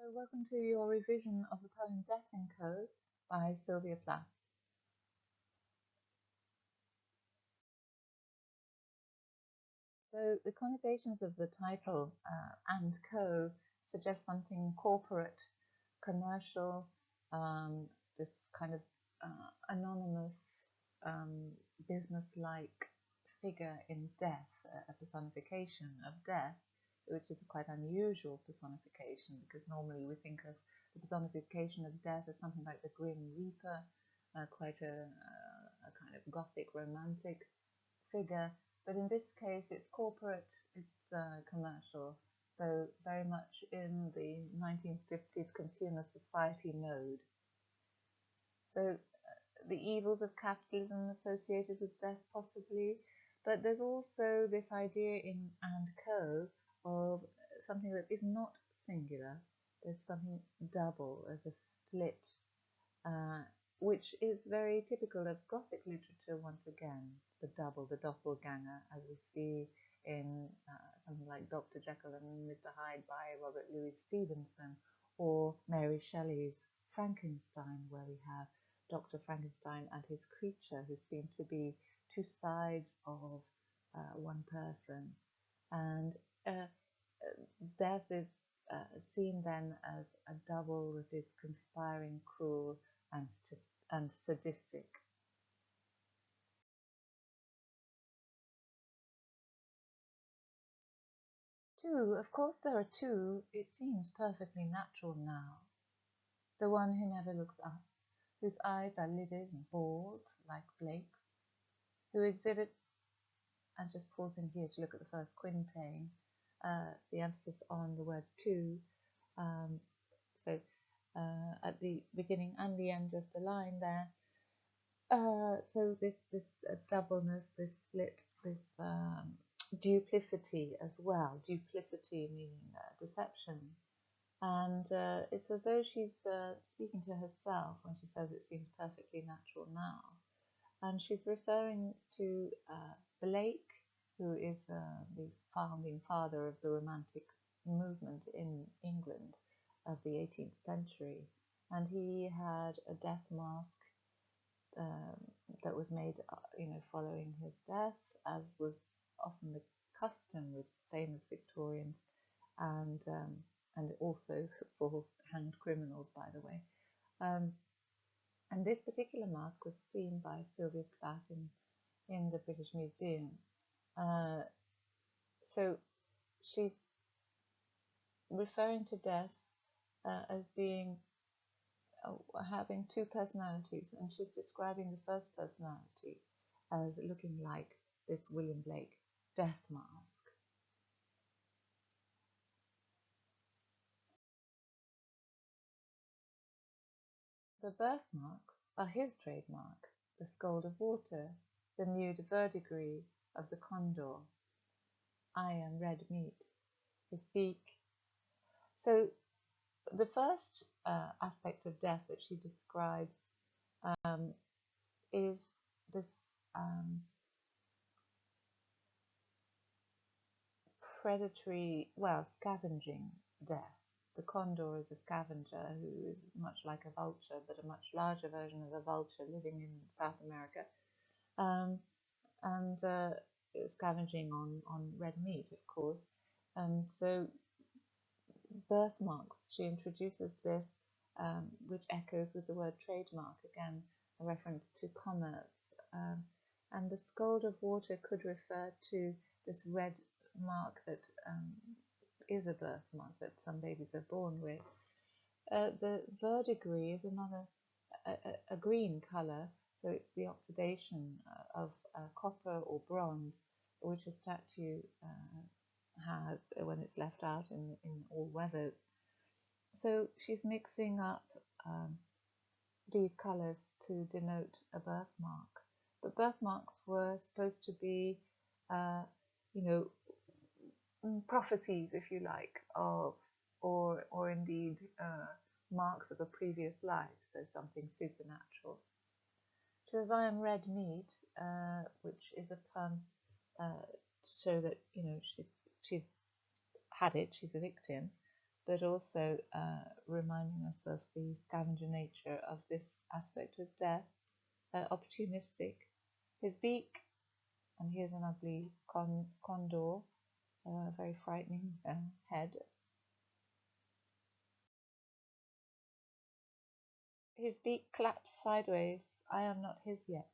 So welcome to your revision of the poem Death and Co. by Sylvia Plath. So the connotations of the title and co suggest something corporate, commercial, this kind of anonymous, business-like figure in death, a personification of death, which is a quite unusual personification because normally we think of the personification of death as something like the Grim Reaper, quite a kind of gothic romantic figure, but in this case it's corporate, it's commercial, so very much in the 1950s consumer society mode. So the evils of capitalism associated with death possibly, but there's also this idea in and co of something that is not singular, there's something double, as a split, which is very typical of Gothic literature once again, the double, the doppelganger, as we see in something like Dr. Jekyll and Mr. Hyde by Robert Louis Stevenson, or Mary Shelley's Frankenstein, where we have Dr. Frankenstein and his creature, who seem to be two sides of one person. And death is seen then as a double that is conspiring, cruel, and sadistic. Two, of course there are two, it seems perfectly natural now. The one who never looks up, whose eyes are lidded and bald like Blake's, who exhibits, and just pausing here to look at the first quintain, the emphasis on the word two, so at the beginning and the end of the line there. So this doubleness, this split, this duplicity as well. Duplicity meaning deception, and it's as though she's speaking to herself when she says it seems perfectly natural now, and she's referring to Blake, who is the founding father of the Romantic movement in England of the 18th century, and he had a death mask that was made, following his death, as was often the custom with famous Victorians, and also for hanged criminals, by the way. And this particular mask was seen by Sylvia Plath in the British Museum. So she's referring to death as being having two personalities, and she's describing the first personality as looking like this William Blake death mask. The birthmarks are his trademark, the scald of water, the nude verdigris of the condor. I am red meat, his beak. So the first aspect of death that she describes is this predatory, scavenging death. The condor is a scavenger who is much like a vulture, but a much larger version of a vulture living in South America, and scavenging on red meat, of course. And so birthmarks, she introduces this, which echoes with the word trademark, again a reference to commerce. And the scald of water could refer to this red mark that is a birthmark that some babies are born with. The verdigris is another, a green colour, so it's the oxidation of copper or bronze, which a statue has when it's left out in all weathers. So she's mixing up these colours to denote a birthmark. But birthmarks were supposed to be, prophecies, if you like, of, or indeed marks of a previous life, so something supernatural. She says, I am red meat, which is a pun to show that, she's had it, she's a victim, but also reminding us of the scavenger nature of this aspect of death, opportunistic. His beak, and here's an ugly condor, very frightening head. His beak claps sideways, I am not his yet.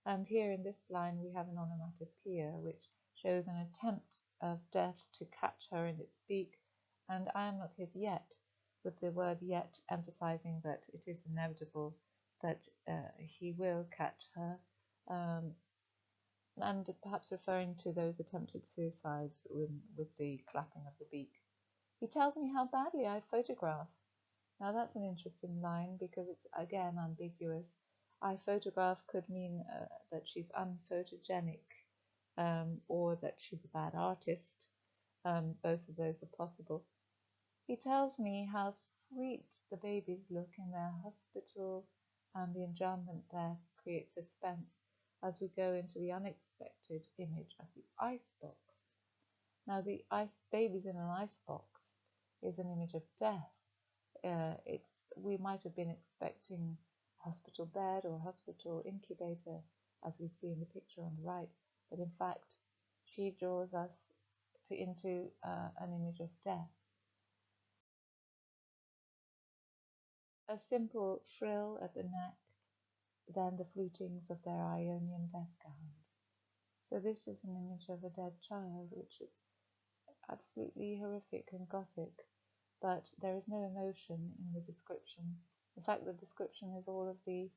And here in this line we have an onomatopoeia which shows an attempt of death to catch her in its beak, and I am not his yet, with the word yet emphasizing that it is inevitable that he will catch her, and perhaps referring to those attempted suicides with the clapping of the beak. He tells me how badly I photograph. Now that's an interesting line because it's again ambiguous. I photograph could mean that she's unphotogenic, or that she's a bad artist. Both of those are possible. He tells me how sweet the babies look in their hospital, and the enjambment there creates suspense as we go into the unexpected image of the icebox. Now, the babies in an icebox is an image of death. We might have been expecting a hospital bed or a hospital incubator, as we see in the picture on the right, but in fact, she draws us into an image of death. A simple frill at the neck, then the flutings of their Ionian death gowns. So this is an image of a dead child, which is absolutely horrific and gothic, but there is no emotion in the description. In fact, the description is all of the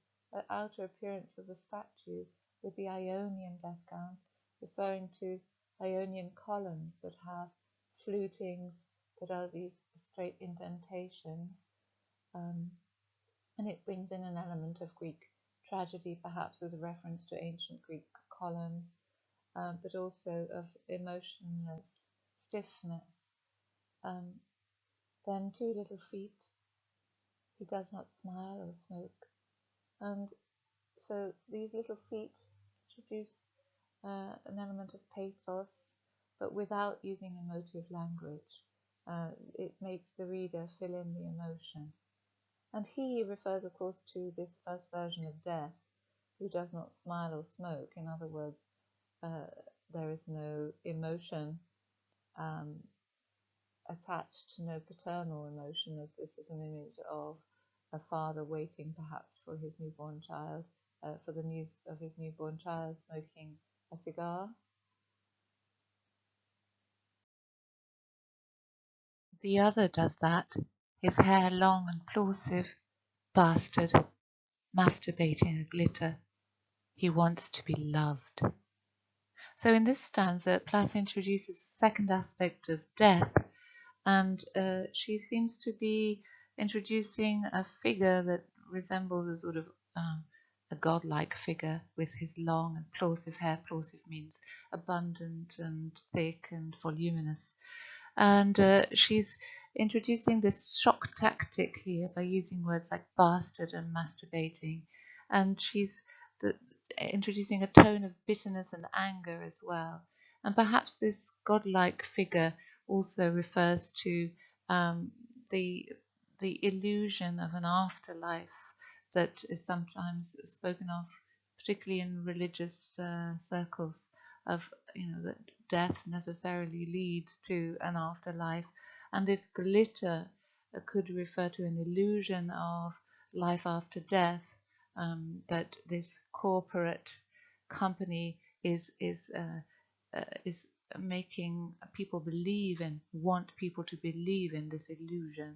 outer appearance of the statue, with the Ionian death gowns referring to Ionian columns that have flutings that are these straight indentations, and it brings in an element of Greek tragedy, perhaps with a reference to ancient Greek columns, but also of emotionless stiffness. Then two little feet. He does not smile or smoke. And so these little feet introduce an element of pathos, but without using emotive language. It makes the reader fill in the emotion. And he refers, of course, to this first version of death, who does not smile or smoke. In other words, there is no emotion attached, no paternal emotion, as this is an image of a father waiting perhaps for his newborn child, for the news of his newborn child, smoking a cigar. The other does that, his hair long and plausive, bastard, masturbating a glitter. He wants to be loved. So in this stanza, Plath introduces the second aspect of death, and she seems to be introducing a figure that resembles a sort of a godlike figure with his long and plausive hair. Plausive means abundant and thick and voluminous. And she's introducing this shock tactic here by using words like bastard and masturbating. And she's introducing a tone of bitterness and anger as well. And perhaps this godlike figure also refers to the illusion of an afterlife that is sometimes spoken of, particularly in religious circles, of that death necessarily leads to an afterlife, and this glitter could refer to an illusion of life after death, that this corporate company is making people believe and want people to believe in this illusion.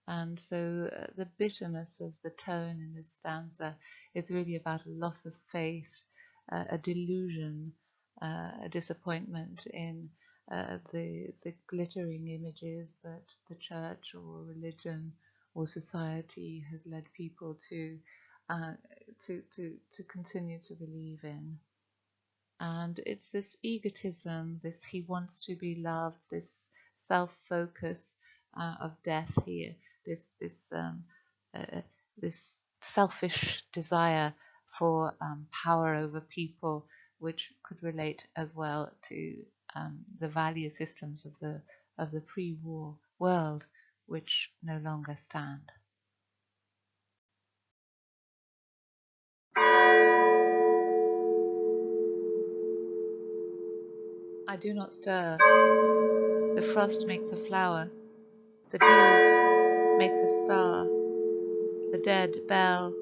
And so the bitterness of the tone in this stanza is really about a loss of faith, a delusion, a disappointment in the glittering images that the church or religion or society has led people to continue to believe in. And it's this egotism, this he wants to be loved, this self-focus of death here, this selfish desire for power over people, which could relate as well to the value systems of the pre-war world which no longer stand. I do not stir. The frost makes a flower. The dew makes a star. The dead bell.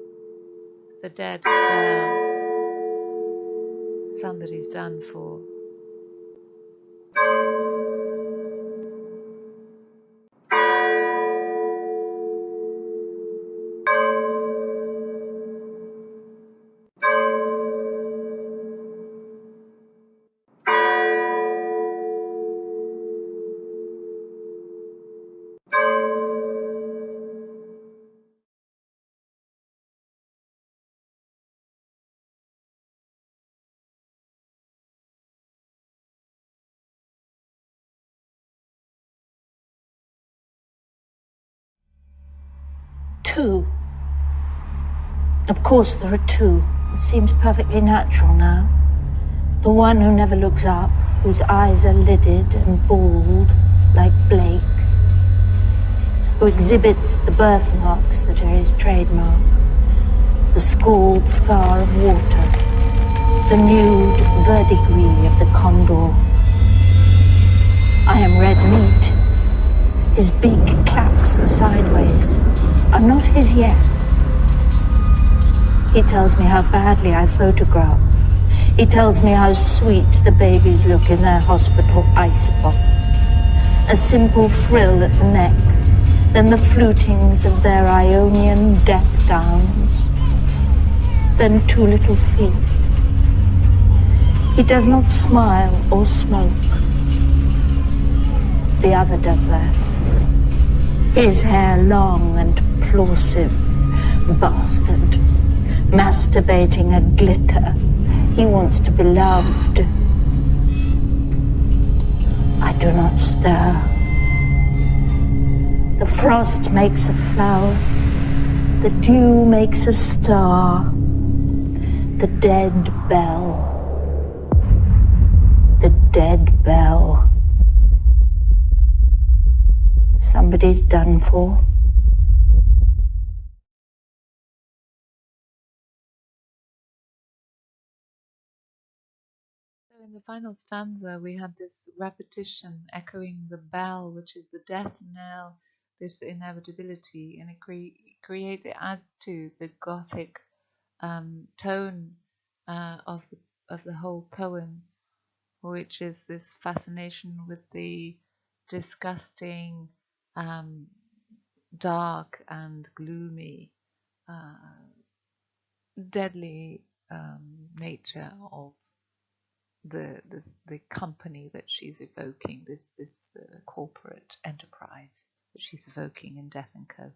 The dead bell. Somebody's done for. Two. Of course there are two. It seems perfectly natural now. The one who never looks up, whose eyes are lidded and bald like Blake's, who exhibits the birthmarks that are his trademark, the scald scar of water, the nude verdigris of the condor. I am red meat. His beak claps sideways, are not his yet. He tells me how badly I photograph. He tells me how sweet the babies look in their hospital icebox. A simple frill at the neck, then the flutings of their Ionian death gowns, then two little feet. He does not smile or smoke. The other does that. His hair long and plausive, bastard, masturbating a glitter. He wants to be loved. I do not stir. The frost makes a flower. The dew makes a star. The dead bell. The dead bell. Somebody's done for. So in the final stanza, we had this repetition echoing the bell, which is the death knell, this inevitability, and it creates, it adds to the Gothic tone of the whole poem, which is this fascination with the disgusting, dark and gloomy, deadly nature of the company that she's evoking, this corporate enterprise that she's evoking in Death and Co.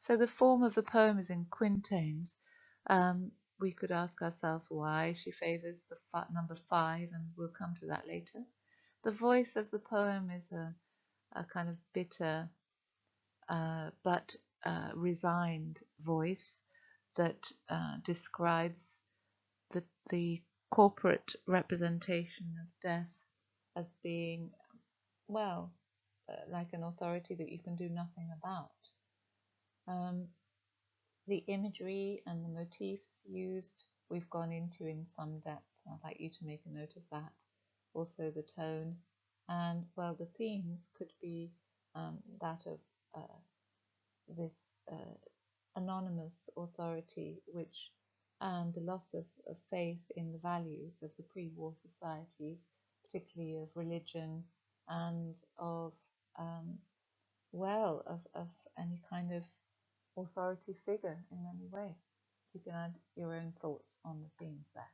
So the form of the poem is in quintains. We could ask ourselves why she favours the number 5, and we'll come to that later. The voice of the poem is a kind of bitter but resigned voice that describes the corporate representation of death as being, well, like an authority that you can do nothing about. The imagery and the motifs used, we've gone into in some depth. I'd like you to make a note of that. Also the tone, and, well, the themes could be that of this anonymous authority, which, and the loss of faith in the values of the pre-war societies, particularly of religion and of of any kind of authority figure in any way. You can add your own thoughts on the themes there.